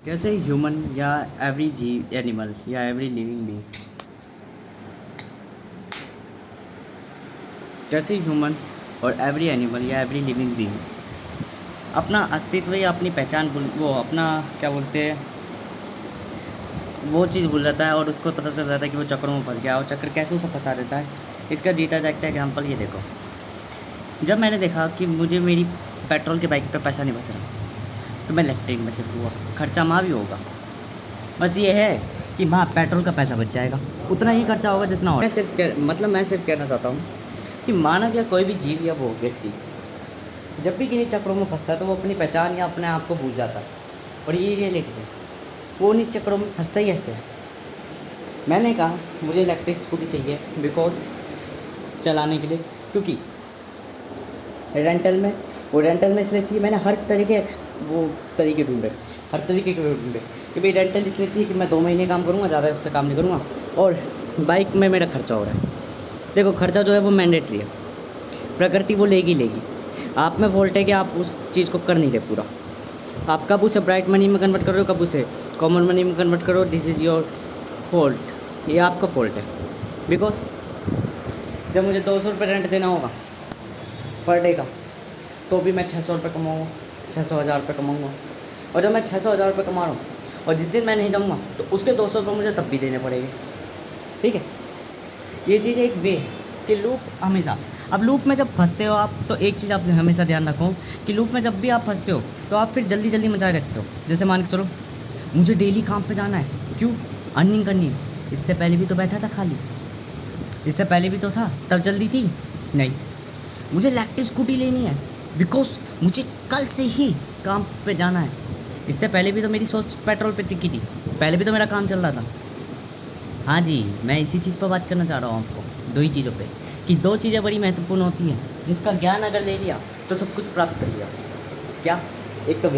कैसे ह्यूमन या एवरी जीव एनिमल या एवरी लिविंग बीइंग कैसे ह्यूमन और एवरी एनिमल या एवरी लिविंग बीइंग अपना अस्तित्व या अपनी पहचान वो अपना क्या बोलते हैं वो चीज़ भूल जाता है और उसको पता चल जाता है कि वो चक्रों में फंस गया और चक्र कैसे उसे फंसा देता है। इसका जीता जागता एग्जाम्पल ये देखो। जब मैंने देखा कि मुझे मेरी पेट्रोल के बाइक पे पैसा नहीं बच रहा तो मैं इलेक्ट्रिक में शिफ्ट हुआ। खर्चा माँ भी होगा, बस ये है कि माँ पेट्रोल का पैसा बच जाएगा, उतना ही खर्चा होगा जितना हो। मैं सिर्फ कहना चाहता हूँ कि मानव या कोई भी जीव या वो व्यक्ति जब भी किन्हीं चक्रों में फंसता है तो वो अपनी पहचान या अपने आप को भूल जाता है और ये रियलिटी है। वो उन्हीं चक्रों में फंसता ही ऐसे है। मैंने कहा मुझे इलेक्ट्रिक स्कूटी चाहिए बिकॉज चलाने के लिए, क्योंकि रेंटल में इसलिए चाहिए। मैंने हर तरीके ढूंढे कि भाई रेंटल इसलिए चाहिए कि मैं 2 महीने काम करूँगा, ज़्यादा उससे काम नहीं करूँगा और बाइक में मेरा खर्चा हो रहा है। देखो खर्चा जो है वो मैंडेटरी है, प्रकृति वो लेगी। आप में फॉल्ट है कि आप उस चीज़ को कर नहीं रहे पूरा। आप कब उसे ब्राइट मनी में कन्वर्ट कर रहे हो, कब उसे कॉमन मनी में कन्वर्ट करो, दिस इज़ योर फॉल्ट, ये आपका फॉल्ट है। बिकॉज जब मुझे 200 रुपये रेंट देना होगा पर डे का तो भी मैं 600 रुपये कमाऊँगा, 600,000 रुपये कमाऊँगा। और जब मैं 600,000 रुपये कमा रहा हूँ और जिस दिन मैं नहीं जाऊँगा तो उसके 200 रुपये मुझे तब भी देने पड़ेंगे। ठीक है, ये चीज़ एक वे है कि लूप हमेशा। अब लूप में जब फंसते हो आप तो एक चीज़ आप हमेशा ध्यान रखो कि लूप में जब भी आप फंसते हो तो आप फिर जल्दी मचाए रखते हो। जैसे मान के चलो मुझे डेली काम पे जाना है, क्यों? अर्निंग करनी है। इससे पहले भी तो बैठा था खाली, इससे पहले भी तो था, तब जल्दी थी नहीं। मुझे इलेक्ट्रिक स्कूटी लेनी है बिकॉज मुझे कल से ही काम पे जाना है। इससे पहले भी तो मेरी सोच पेट्रोल पे टिकी थी, पहले भी तो मेरा काम चल रहा था। हाँ जी, मैं इसी चीज़ पर बात करना चाह रहा हूँ आपको, 2 ही चीज़ों पे, कि 2 चीज़ें बड़ी महत्वपूर्ण होती हैं जिसका ज्ञान अगर ले लिया तो सब कुछ प्राप्त कर लिया। क्या? एक तो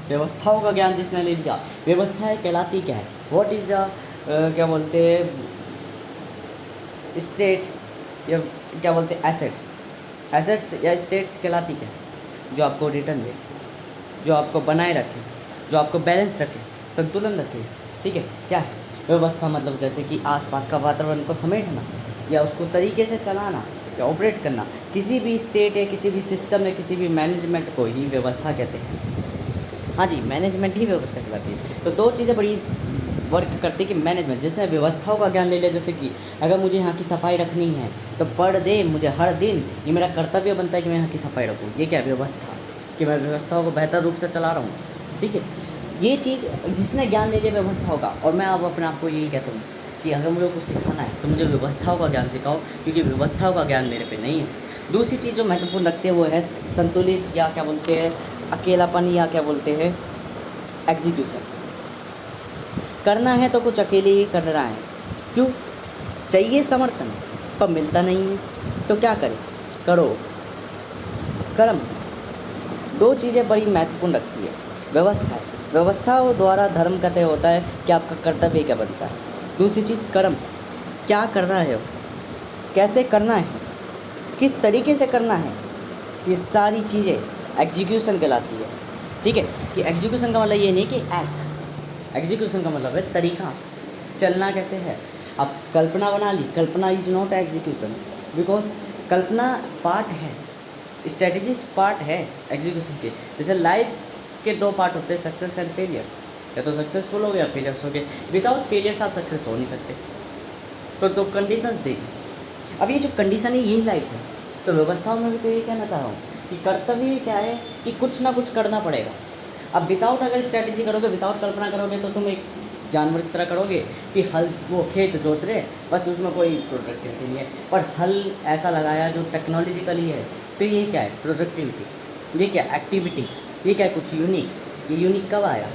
व्यवस्थाओं का ज्ञान जिसने ले लिया। व्यवस्थाएं कहलाती क्या है? व्हाट इज़ द क्या बोलते हैं स्टेट्स या क्या बोलते हैं एसेट्स या स्टेट्स कहलाती क्या है? जो आपको रिटर्न दे, जो आपको बनाए रखे, जो आपको बैलेंस रखे, संतुलन रखे। ठीक है, क्या है व्यवस्था? मतलब जैसे कि आसपास का वातावरण को समेटना या उसको तरीके से चलाना या ऑपरेट करना। किसी भी स्टेट या किसी भी सिस्टम या किसी भी मैनेजमेंट को ही व्यवस्था कहते हैं। हाँ जी, मैनेजमेंट ही व्यवस्था कहलाती है। तो 2 चीज़ें बड़ी वर्क करती है कि मैनेजमेंट, जिसने व्यवस्थाओं का ज्ञान ले लिया। जैसे कि अगर मुझे यहाँ की सफाई रखनी है तो पर डे मुझे हर दिन ये मेरा कर्तव्य बनता है कि मैं यहाँ की सफाई रखूँ। ये क्या व्यवस्था, कि मैं व्यवस्थाओं को बेहतर रूप से चला रहा हूँ। ठीक है, ये चीज़ जिसने ज्ञान ले लिया व्यवस्थाओं का। और मैं अब अपने आप को यही कहता हूँ कि अगर मुझे कुछ सिखाना है तो मुझे व्यवस्थाओं का ज्ञान सिखाओ, क्योंकि व्यवस्थाओं का ज्ञान मेरे पे नहीं है। दूसरी चीज़ जो महत्वपूर्ण रखती है वो है संतुलित या क्या बोलते हैं अकेलापन या क्या बोलते हैं एग्जीक्यूशन। करना है तो कुछ अकेले ही कर रहा है, क्यों? चाहिए समर्थन पर मिलता नहीं है तो क्या करें? करो कर्म। 2 चीज़ें बड़ी महत्वपूर्ण रखती है। व्यवस्थाओं द्वारा धर्म का तय होता है कि आपका कर्तव्य क्या बनता है। दूसरी चीज़ कर्म, क्या करना है, कैसे करना है, किस तरीके से करना है। ये सारी चीज़ें एग्जीक्यूशन कहलाती है। ठीक है, कि एग्जीक्यूशन का मतलब ये नहीं कि एक्ट, एग्जीक्यूशन का मतलब है तरीका, चलना कैसे है। अब कल्पना बना ली, kalpana is not execution, because kalpana part है, स्ट्रेटजीज पार्ट है एग्जीक्यूशन के। जैसे लाइफ के 2 पार्ट होते हैं, सक्सेस एंड फेलियर। या तो सक्सेसफुल हो गया, फेलियर्स हो गए। विदाउट फेलियर्स आप सक्सेस हो नहीं सकते। तो 2 कंडीशंस देखिए। अब ये जो कंडीशन है यही लाइफ है। तो व्यवस्थाओं में भी तो ये कहना चाह रहा हूँ कि कर्तव्य क्या है कि कुछ ना कुछ करना पड़ेगा। अब विदाउट अगर स्ट्रैटेजी करोगे, विदाउट कल्पना करोगे तो तुम एक जानवर की तरह करोगे कि हल वो खेत जोत रहे, बस उसमें कोई प्रोडक्टिविटी नहीं है। पर हल ऐसा लगाया जो टेक्नोलॉजिकली है, तो ये क्या है? प्रोडक्टिविटी। ये क्या? एक्टिविटी। ये क्या है? कुछ यूनिक। ये यूनिक कब आया?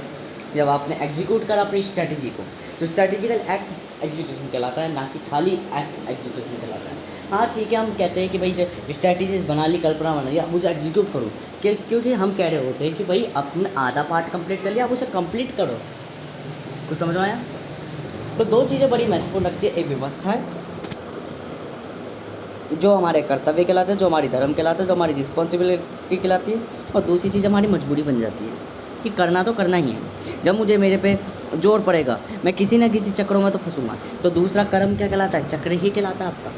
जब आपने एग्जीक्यूट करा अपनी स्ट्रैटेजी को। तो स्ट्रैटेजिकल एक्ट एग्जीक्यूशन कहलाता है, ना कि खाली एक्ट एग्जीक्यूशन कहलाता है। हाँ ठीक है, हम कहते हैं कि भाई जब स्ट्रैटेजीज बना ली, कल्पना बना ली, अब उसे एग्जीक्यूट करो। क्योंकि हम कह रहे होते हैं कि भाई आपने आधा पार्ट कंप्लीट कर लिया, अब उसे कंप्लीट करो। कुछ समझ में आया? तो 2 चीज़ें बड़ी महत्वपूर्ण रखती है, एक व्यवस्था है जो हमारे कर्तव्य कहलाते हैं, जो हमारी धर्म कहलाता है, जो हमारी रिस्पॉन्सिबिलिटी कहलाती है, और दूसरी चीज़ हमारी मजबूरी बन जाती है कि करना तो करना ही है। जब मुझे मेरे पे जोर पड़ेगा, मैं किसी न किसी चक्रों में तो फंसूंगा। तो दूसरा कर्म क्या कहलाता है? चक्र ही कहलाता है आपका।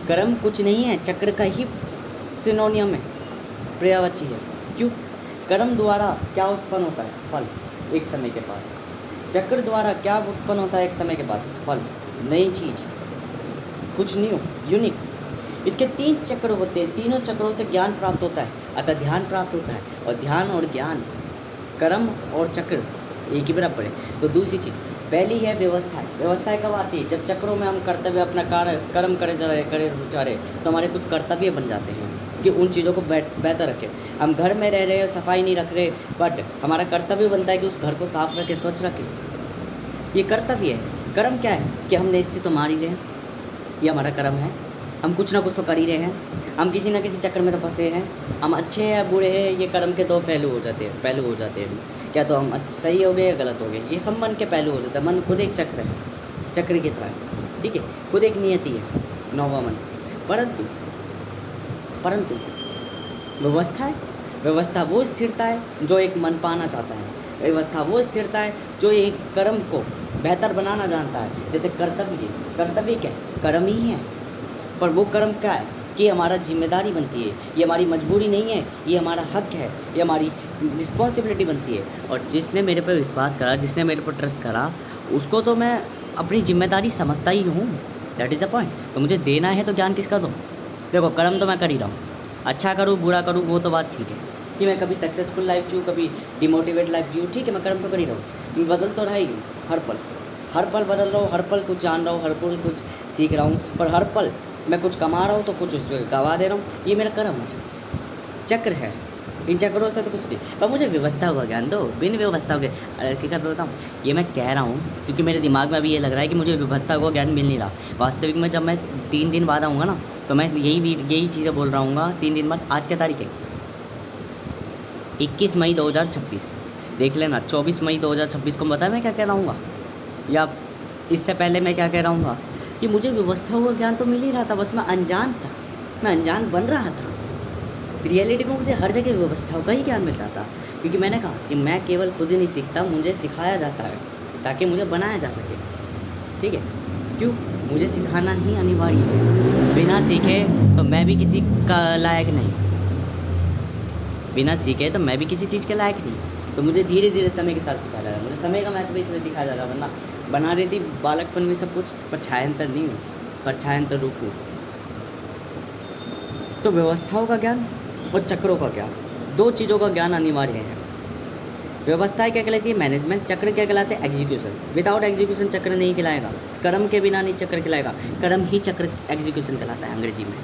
कर्म कुछ नहीं है, चक्र का ही सिनोनियम है, पर्यायवाची है। क्यों? कर्म द्वारा क्या उत्पन्न होता है? फल, एक समय के बाद। चक्र द्वारा क्या उत्पन्न होता है? एक समय के बाद फल, नई चीज़, कुछ न्यू, यूनिक। इसके 3 चक्र होते हैं, तीनों चक्रों से ज्ञान प्राप्त होता है, अतः ध्यान प्राप्त होता है। और ध्यान और ज्ञान, कर्म और चक्र एक ही बराबर है। तो दूसरी चीज़, पहली है व्यवस्थाएं। व्यवस्थाएं कब आती है? जब चक्रों में हम कर्तव्य अपना कर्म करे जा रहे तो हमारे कुछ कर्तव्य बन जाते हैं कि उन चीज़ों को बेहतर रखें। हम घर में रह रहे हैं, सफाई नहीं रख रहे, बट हमारा कर्तव्य बनता है कि उस घर को साफ रखें, स्वच्छ रखें। ये कर्तव्य है। कर्म क्या है? कि हमने स्थिति तो मार ही रहे हैं, ये हमारा कर्म है। हम कुछ ना कुछ तो कर ही रहे हैं, हम किसी न किसी चक्कर में तो फंसे हैं। हम अच्छे हैं बुरे हैं, ये कर्म के 2 पहलू हो जाते हैं। क्या तो हम सही हो गए या गलत हो गए, ये सब मन के पहलू हो जाता है। मन खुद एक चक्र है, चक्र की तरह है, ठीक है, खुद एक नियति है, 9वां मन। परंतु व्यवस्था वो स्थिरता है जो एक मन पाना चाहता है। व्यवस्था वो स्थिरता है जो एक कर्म को बेहतर बनाना जानता है। जैसे कर्तव्य क्या है? कर्म ही है, पर वो कर्म क्या है कि हमारा जिम्मेदारी बनती है, ये हमारी मजबूरी नहीं है, ये हमारा हक है, ये हमारी रिस्पॉन्सिबिलिटी बनती है। और जिसने मेरे पर विश्वास करा, जिसने मेरे पर ट्रस्ट करा, उसको तो मैं अपनी जिम्मेदारी समझता ही हूँ। That is the point. तो मुझे देना है तो ज्ञान किसका दूँ? देखो, कर्म तो मैं कर ही रहा हूँ, अच्छा करूँ बुरा करूँ वो तो बात ठीक है, कि मैं कभी सक्सेसफुल लाइफ जीऊँ, कभी डिमोटिवेट लाइफ जीऊँ, ठीक है, मैं कर्म तो कर ही रहा हूँ। मैं बदल तो रहा ही हूँ, हर पल बदल रहा हूँ, हर पल कुछ जान रहा हूँ, हर पल कुछ सीख रहा हूँ, पर हर पल मैं कुछ कमा रहा हूँ तो कुछ उसमें गवा दे रहा हूँ। ये मेरा कर्म है, चक्र है। इन चक्रों से तो कुछ नहीं। पर मुझे व्यवस्था हुआ ज्ञान दो, बिन व्यवस्था हो गए। लड़के का बताऊँ, ये मैं कह रहा हूँ क्योंकि मेरे दिमाग में अभी ये लग रहा है कि मुझे व्यवस्था हुआ ज्ञान मिल नहीं रहा। वास्तविक में जब मैं 3 दिन बाद आऊँगा ना, तो मैं यही चीज़ें बोल रहा हूँ। 3 दिन बाद, आज क्या तारीख है? 21 मई 2026, देख लेना। 24 मई 2026 को बताया मैं क्या कह रहा हूँ, या इससे पहले मैं क्या कह रहा हूँ कि मुझे व्यवस्था हुआ ज्ञान तो मिल ही रहा था, बस मैं अनजान था, मैं अनजान बन रहा था। रियलिटी में मुझे हर जगह व्यवस्थाओं का ही ज्ञान मिल रहा था, क्योंकि मैंने कहा कि मैं केवल खुद ही नहीं सीखता, मुझे सिखाया जाता है ताकि मुझे बनाया जा सके। ठीक है, क्यों? मुझे सिखाना ही अनिवार्य है। बिना सीखे तो मैं भी किसी का लायक नहीं, बिना सीखे तो मैं भी किसी चीज़ के लायक नहीं। तो मुझे धीरे धीरे समय के साथ सिखाया जा रहा है, मुझे समय का महत्व इसलिए दिखाया जा रहा है, वरना बना रही थी बालकपन में सब कुछ, पर छायांतर नहीं हूँ, पर छायांतर रूप हूँ। तो व्यवस्थाओं का ज्ञान और चक्रों का ज्ञान, 2 चीज़ों का ज्ञान अनिवार्य है। व्यवस्थाएं क्या कहलाती है? मैनेजमेंट। चक्र क्या कहलाते हैं? एग्जीक्यूशन। विदाउट एग्जीक्यूशन चक्र नहीं कहलाएगा, कर्म के बिना नहीं चक्र कहलाएगा, कर्म ही चक्र एग्जीक्यूशन कहलाता है अंग्रेजी में।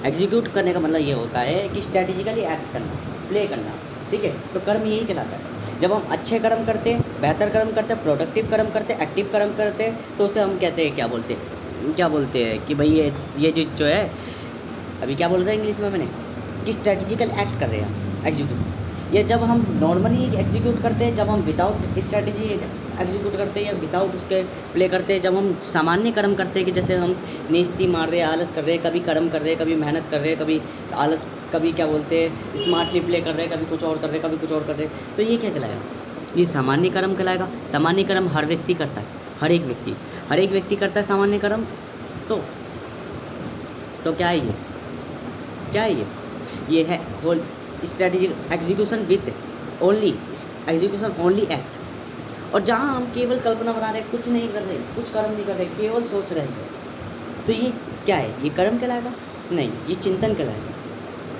एग्जीक्यूट करने का मतलब ये होता है कि स्ट्रैटेजिकली एक्ट करना, प्ले करना, ठीक है। तो कर्म यही कहलाता है। जब हम अच्छे कर्म करते हैं, बेहतर कर्म करते हैं, प्रोडक्टिव कर्म करते हैं, एक्टिव कर्म करते हैं, तो उसे हम कहते हैं, क्या बोलते हैं कि भाई ये चीज़ जो है, अभी क्या बोल रहे हैं इंग्लिश में मैंने, कि स्ट्रैटेजिकल एक्ट कर रहे हैं, एग्जीक्यूशन। ये जब हम नॉर्मली एग्जीक्यूट करते हैं, जब हम विदाउट स्ट्रैटेजी एग्जीक्यूट करते हैं या विदाउट उसके प्ले करते हैं, जब हम सामान्य कर्म करते हैं कि जैसे हम नीस्ती मार रहे हैं, आलस कर रहे हैं, कभी कर्म कर रहे हैं, कभी मेहनत कर रहे हैं, कभी आलस, कभी क्या बोलते हैं स्मार्टली प्ले कर रहे हैं, कभी कुछ और कर रहे हैं, कभी कुछ और कर रहे हैं, तो ये क्या कहलाएगा? ये सामान्य कर्म कहलाएगा। सामान्य कर्म हर व्यक्ति करता है, हर एक व्यक्ति करता है सामान्य कर्म। तो क्या है ये? ये है whole strategic execution with only execution, only act. और जहाँ हम केवल कल्पना बना रहे हैं, कुछ नहीं कर रहे, कुछ कर्म नहीं कर रहे, केवल सोच रहे हैं, तो ये क्या है? ये कर्म कहलाएगा? नहीं, ये चिंतन कहलाएगा।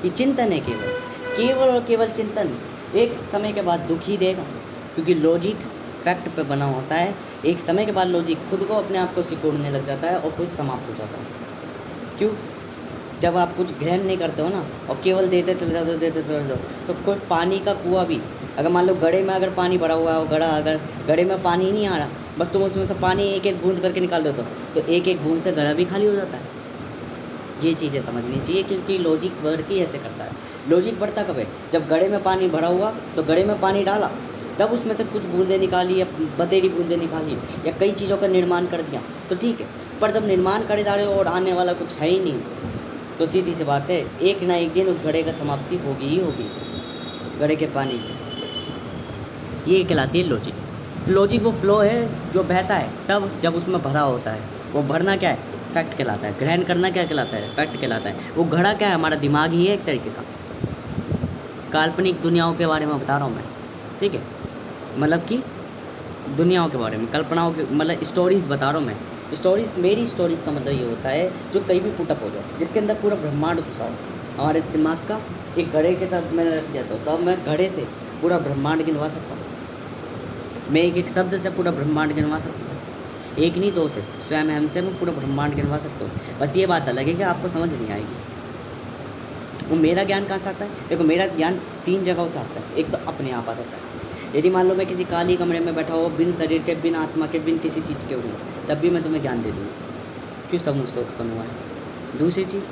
ये चिंतन है, केवल और केवल चिंतन। एक समय के बाद दुख ही देगा, क्योंकि लॉजिक फैक्ट पे बना होता है। एक समय के बाद लॉजिक खुद को अपने आप को सिकोड़ने लग जाता है और कुछ समाप्त हो जाता है। क्यों? जब आप कुछ ग्रहण नहीं करते हो ना, और केवल देते चले जाओ, तो कोई पानी का कुआं भी, अगर मान लो घड़े में अगर पानी भरा हुआ है, अगर घड़े में पानी नहीं आ रहा, बस तुम उसमें से पानी एक एक बूंद करके निकाल देते हो, तो एक एक बूंद से घड़ा भी खाली हो जाता है। ये चीज़ें समझनी चाहिए, क्योंकि लॉजिक वर्क ही ऐसे करता है। लॉजिक बढ़ता कब है? जब घड़े में पानी भरा हुआ, तो घड़े में पानी डाला, तब उसमें से कुछ बूंदें निकाली या बतेरी बूंदें निकाली या कई चीज़ों का निर्माण कर दिया, तो ठीक है। पर जब निर्माण करे जा रहे हो और आने वाला कुछ है ही नहीं, तो सीधी सी बात है, एक ना एक दिन उस घड़े का समाप्ति होगी ही होगी, घड़े के पानी की। ये कहलाती है लॉजिक। लॉजिक वो फ्लो है जो बहता है तब जब उसमें भरा होता है। वो भरना क्या है? फैक्ट कहलाता है। ग्रहण करना क्या कहलाता है? फैक्ट कहलाता है। वो घड़ा क्या है? हमारा दिमाग ही है एक तरीके का। काल्पनिक दुनियाओं के बारे में बता रहा हूँ मैं, ठीक है, मतलब कि दुनियाओं के बारे में, कल्पनाओं के, मतलब स्टोरीज़ बता रहा हूँ मैं। स्टोरीज़, मेरी स्टोरीज़ का मतलब ये होता है जो कहीं भी पुटअप हो जाए, जिसके अंदर पूरा ब्रह्मांड घुसा हो। हमारे दिमाग का एक घड़े के तरफ मैंने रख दिया तो तब मैं घड़े से पूरा ब्रह्मांड गिनवा सकता हूँ। मैं एक एक शब्द से पूरा ब्रह्मांड गिनवा सकता हूँ, एक नहीं दो से, स्वयं हमसे मैं पूरा ब्रह्मांड गिनवा सकता हूँ। बस ये बात अलग है कि आपको समझ नहीं आएगी। वो मेरा ज्ञान कहाँ से आता है? देखो, मेरा ज्ञान 3 जगहों से आता है। एक तो अपने आप आ जाता है। यदि मान लो मैं किसी काली कमरे में बैठा हो, बिन शरीर के, बिन आत्मा के, बिन किसी चीज़ के हूँ, तब भी मैं तुम्हें ज्ञान दे दूँगा, क्यों? सब मुझसे उत्पन्न हुआ है। दूसरी चीज़,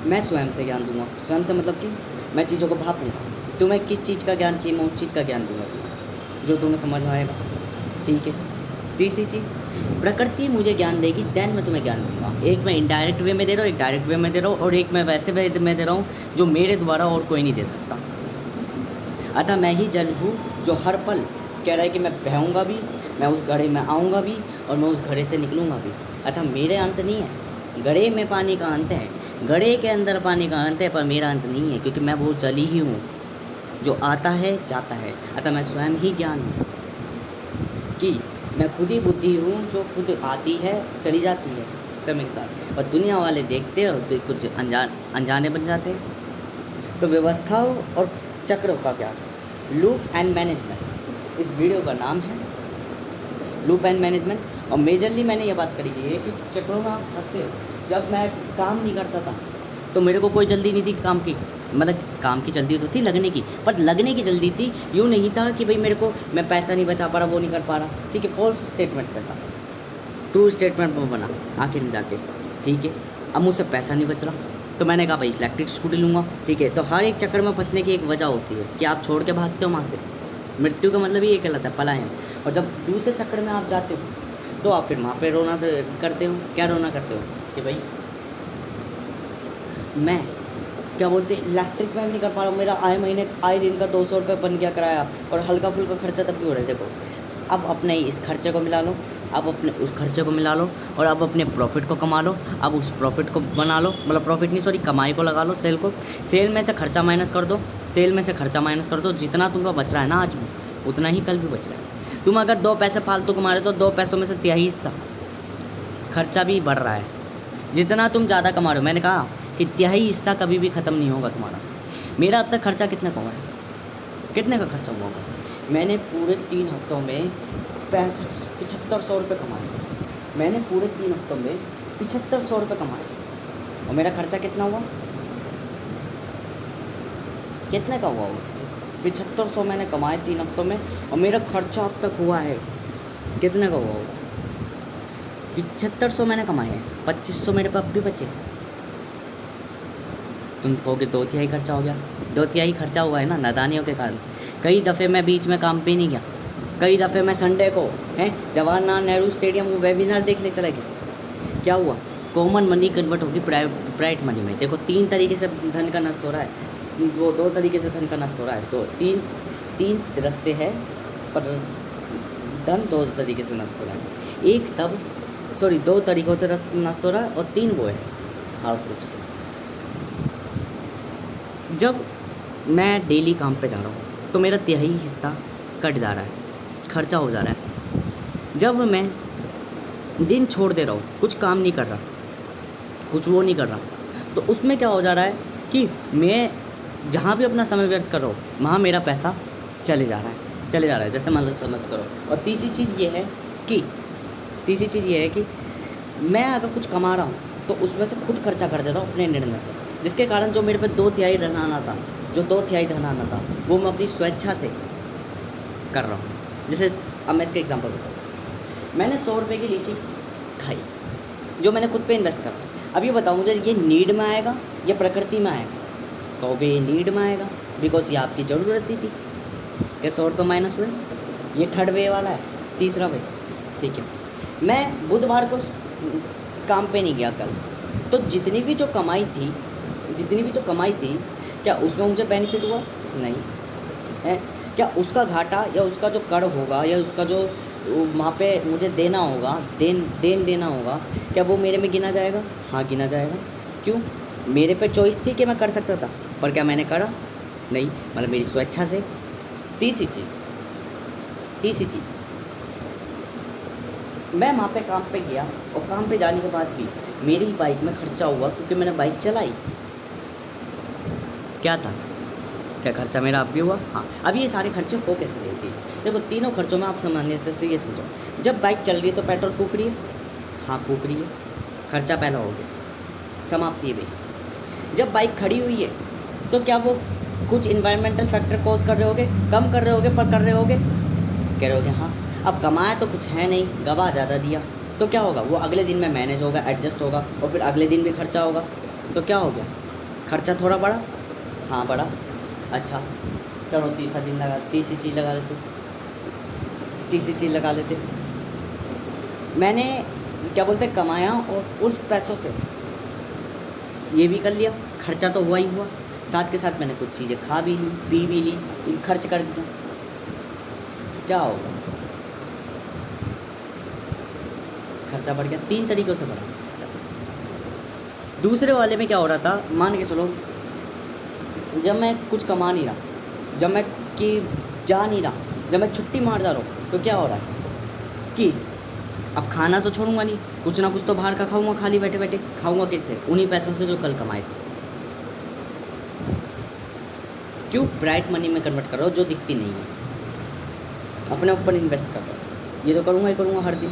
मैं स्वयं से ज्ञान दूंगा। स्वयं से मतलब कि मैं चीज़ों को भापूंगा। तुम्हें किस चीज़ का ज्ञान चाहिए, मैं उस चीज़ का ज्ञान दूंगा जो तुम्हें समझ आएगा, ठीक है। तीसरी चीज़, प्रकृति मुझे ज्ञान देगी, देन मैं तुम्हें ज्ञान दूंगा। एक मैं इनडायरेक्ट वे में दे रहा हूँ, एक डायरेक्ट वे में दे रहा हूँ, और एक मैं वैसे वे में दे रहा हूँ जो मेरे द्वारा और कोई नहीं दे सकता। अतः मैं ही जल हूँ जो हर पल कह रहा है कि मैं बहूँगा भी, मैं उस घड़े में आऊँगा भी, और मैं उस घड़े से निकलूँगा भी। अतः मेरे अंत नहीं है, घड़े में पानी का अंत है, घड़े के अंदर पानी का अंत है, पर मेरा अंत नहीं है, क्योंकि मैं वो जल ही हूँ जो आता है जाता है। अतः मैं स्वयं ही ज्ञान हूँ कि मैं खुद ही बुद्धि हूँ जो खुद आती है चली जाती है समय के साथ, और दुनिया वाले देखते हैं और कुछ अनजाने बन जाते हैं। तो व्यवस्थाओं और चक्रों का क्या, लूप एंड मैनेजमेंट, इस वीडियो का नाम है लूप एंड मैनेजमेंट। और मेजरली मैंने ये बात करी है कि चक्रों में आप फंसते हो। जब मैं काम नहीं करता था तो मेरे को कोई जल्दी नहीं थी काम की, मतलब काम की जल्दी तो थी लगने की, पर लगने की जल्दी थी। यूँ नहीं था कि भाई मेरे को, मैं पैसा नहीं बचा पा रहा, वो नहीं कर पा रहा, ठीक है। फॉल्स स्टेटमेंट करता, ट्रू स्टेटमेंट में बना आखिर में जाके, ठीक है। अब मुझसे पैसा नहीं बच रहा तो मैंने कहा भाई इलेक्ट्रिक स्कूटी लूँगा, ठीक है। तो हर एक चक्कर में फंसने की एक वजह होती है कि आप छोड़ के भागते हो वहाँ से। मृत्यु का मतलब ही ये कहलाता है पलायन। और जब दूसरे चक्कर में आप जाते हो तो आप फिर वहाँ पे रोना करते हो। क्या रोना करते हो कि भाई मैं क्या बोलते इलेक्ट्रिक में नहीं कर पा रहा हूँ, मेरा आए दिन का 200 रुपये बन गया किराया, और हल्का फुल्का खर्चा तब भी हो रहा है। देखो, अब अपने इस खर्चे को मिला लो, अब अपने उस खर्चे को मिला लो, और अब अपने प्रॉफिट को कमा लो। अब उस प्रॉफिट को बना लो, मतलब प्रॉफिट नहीं सॉरी, कमाई को लगा लो, सेल को। सेल में से खर्चा माइनस कर दो, सेल में से खर्चा माइनस कर दो। जितना तुम्हें बच रहा है ना आज भी, उतना ही कल भी बच रहा है। तुम अगर 2 पैसे फालतू कमा रहे हो तो 2 पैसों में से 3 हिस्सा खर्चा भी बढ़ रहा है। जितना तुम ज़्यादा कमा रहे हो, मैंने कहा कि 3 हिस्सा कभी भी ख़त्म नहीं होगा तुम्हारा। मेरा अब तक खर्चा कितने का हुआ है, कितने का खर्चा हुआ होगा? मैंने पूरे 3 हफ्तों में 7500 रुपये कमाए। मैंने पूरे 3 हफ्तों में 7500 रुपये कमाए, और मेरा खर्चा कितना हुआ? कितने का हुआ होगा? 7500 मैंने कमाए 3 हफ्तों में, और मेरा खर्चा अब तक हुआ है कितने का हुआ होगा? 7500 मैंने कमाए हैं, 2500 मेरे पास भी बचे। तुम कहोगे 2/3 खर्चा हो गया। 2/3 खर्चा हुआ है ना नादानियों के कारण। कई दफ़े मैं बीच में काम पे नहीं गया, कई दफ़े मैं संडे को जवाहरलाल नेहरू स्टेडियम वो वेबिनार देखने चला गया। क्या हुआ? कॉमन मनी कन्वर्ट होगी प्राइवेट मनी में। देखो 3 तरीके से धन का नष्ट हो रहा है, वो 2 तरीके से धन का नष्ट हो रहा है। तो तीन रास्ते हैं, पर धन 2 तरीके से नष्ट हो रहा है। एक तब 2 तरीक़ों से नष्ट हो रहा है, और 3 वो है आउटपुट से। जब मैं डेली काम पे जा रहा हूँ तो मेरा 3 हिस्सा कट जा रहा है, खर्चा हो जा रहा है। जब मैं दिन छोड़ दे रहा हूँ, कुछ काम नहीं कर रहा, कुछ वो नहीं कर रहा, तो उसमें क्या हो जा रहा है कि मैं जहाँ भी अपना समय व्यर्थ कर रहा हूँ वहाँ मेरा पैसा चले जा रहा है, जैसे मतलब समझ करो। और तीसरी चीज़ ये है कि मैं अगर कुछ कमा रहा हूँ तो उसमें से खुद खर्चा कर देता हूँ अपने निर्णय से, जिसके कारण जो मेरे पे 2/3 धन आना था, वो मैं अपनी स्वेच्छा से कर रहा हूँ। जैसे अब मैं इसका एग्जांपल बताऊँ, मैंने 100 रुपये की लीची खाई जो मैंने खुद पे इन्वेस्ट करा। अब ये बताओ मुझे, ये नीड में आएगा या प्रकृति में आएगा? कहोगे ये नीड में आएगा, बिकॉज ये आपकी ज़रूरत थी। ये 100 रुपये माइनस हुए, ये 3rd वे वाला है, तीसरा वे, ठीक है। मैं बुधवार को काम पे नहीं गया कल, तो जितनी भी जो कमाई थी क्या उसमें मुझे बेनिफिट हुआ? नहीं है। क्या उसका घाटा या उसका जो कर होगा या उसका जो वहाँ पे मुझे देना होगा, देना होगा, क्या वो मेरे में गिना जाएगा? हाँ गिना जाएगा। क्यों? मेरे पे चॉइस थी कि मैं कर सकता था, पर क्या मैंने करा? नहीं, मतलब मेरी स्वेच्छा से। तीसरी चीज़, मैं वहाँ पे काम पे गया और काम पे जाने के बाद भी मेरी बाइक में खर्चा हुआ क्योंकि मैंने बाइक चलाई। क्या था? क्या खर्चा मेरा अब भी हुआ? हाँ। अब ये सारे खर्चे हो कैसे रहे थे? देखो, तीनों खर्चों में आप सामान्यतः से ये समझो, जब बाइक चल रही है तो पेट्रोल फूक रही है, हाँ फूक रही है, खर्चा पहला हो गया, समाप्ति है भाई। जब बाइक खड़ी हुई है तो क्या वो कुछ इन्वायरमेंटल फैक्टर कॉज कर रहे होगे? कम कर रहे होगे, पर कर रहे होगे? कह रहे होगे हाँ। अब कमाया तो कुछ है नहीं, गवा ज़्यादा दिया, तो क्या होगा? वो अगले दिन में मैनेज होगा, एडजस्ट होगा, और फिर अगले दिन भी खर्चा होगा, तो क्या हो गया? खर्चा थोड़ा बढ़ा, हाँ बढ़ा। अच्छा चलो तीसरी चीज़ लगा लेते। मैंने क्या बोलते कमाया और उस पैसों से ये भी कर लिया, खर्चा तो हुआ ही हुआ, साथ के साथ मैंने कुछ चीज़ें खा भी ली, पी भी ली, खर्च कर दिया, क्या होगा? खर्चा बढ़ गया। 3 तरीक़ों से बढ़ा। दूसरे वाले में क्या हो रहा था, मान के चलो जब मैं कुछ कमा नहीं रहा, जब मैं कि जा नहीं रहा, जब मैं छुट्टी मार जा रहा हूँ, तो क्या हो रहा है कि अब खाना तो छोड़ूंगा नहीं, कुछ ना कुछ तो बाहर का खाऊंगा, खाली बैठे बैठे खाऊंगा किससे? उन्हीं पैसों से जो कल कमाए थे। क्यों? ब्राइट मनी में कन्वर्ट कर रहा हूँ, जो दिखती नहीं है, अपने ऊपर इन्वेस्ट कर रहा हूँ, ये तो करूँगा ही करूँगा हर दिन।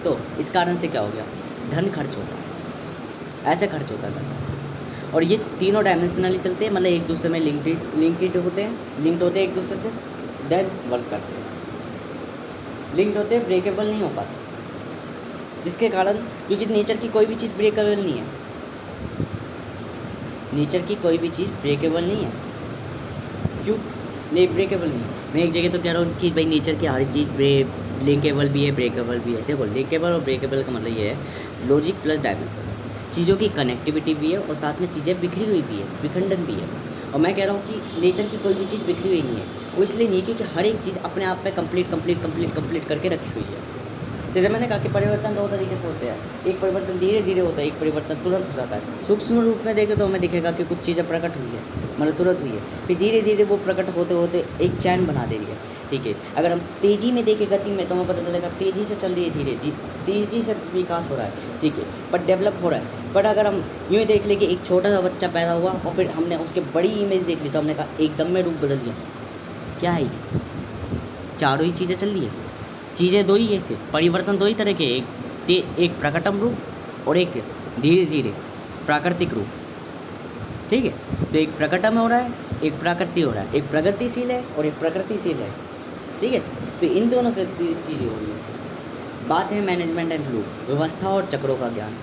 तो इस कारण से क्या हो गया? धन खर्च होता है, ऐसे खर्च होता है धन। और ये तीनों डायमेंशनली चलते हैं, मतलब एक दूसरे में लिंक्ड होते हैं एक दूसरे से, देन वर्क करते हैं, लिंक्ड होते हैं, ब्रेकेबल नहीं हो पाते, जिसके कारण, क्योंकि नेचर की कोई भी चीज़ ब्रेकेबल नहीं है, क्यों? नहीं, ब्रेकेबल नहीं है। मैं एक जगह तो कह रहा हूँ कि भाई नेचर की हर चीज़ लिंकेबल भी है, ब्रेकेबल भी है। देखो, लिंकेबल और ब्रेकेबल का मतलब ये है लॉजिक प्लस डायमेंशन, चीज़ों की कनेक्टिविटी भी है और साथ में चीज़ें बिखरी हुई भी है, विखंडन भी है। और मैं कह रहा हूँ कि नेचर की कोई भी चीज़ बिखरी हुई नहीं है, वो इसलिए नहीं क्योंकि हर एक चीज़ अपने आप में कंप्लीट करके रखी हुई है। जैसे मैंने कहा कि परिवर्तन 2 तरीके से होते हैं, एक परिवर्तन धीरे धीरे होता है, एक परिवर्तन तुरंत हो जाता है। सूक्ष्म रूप में देखें तो हमें दिखेगा कि कुछ चीज़ें प्रकट हुई है, मतलब तुरंत हुई है, फिर धीरे धीरे वो प्रकट होते होते एक चैन बना दे रही है, ठीक है। अगर हम तेज़ी में देखें गति में, तो हमें पता चलेगा तेज़ी से चल रही है, तेज़ी से विकास हो रहा है, ठीक है, पर डेवलप हो रहा है। बट अगर हम यूँ ही देख लें कि एक छोटा सा बच्चा पैदा हुआ और फिर हमने उसके बड़ी इमेज देख ली, तो हमने कहा एकदम में रूप बदल गया। क्या है ये? चारों ही चीज़ें चल रही है, चीज़ें 2 ही है, सिर्फ परिवर्तन 2 ही तरह के, एक प्रकटम रूप और एक धीरे धीरे प्राकृतिक रूप, ठीक है। तो एक प्रकटम हो रहा है, एक प्राकृतिक हो रहा है, एक प्रगतिशील है और एक प्रकृतिशील है, ठीक है। तो इन दोनों चीज़ें हो रही है। बात है मैनेजमेंट एंड फ्लो, व्यवस्था और चक्रों का ज्ञान।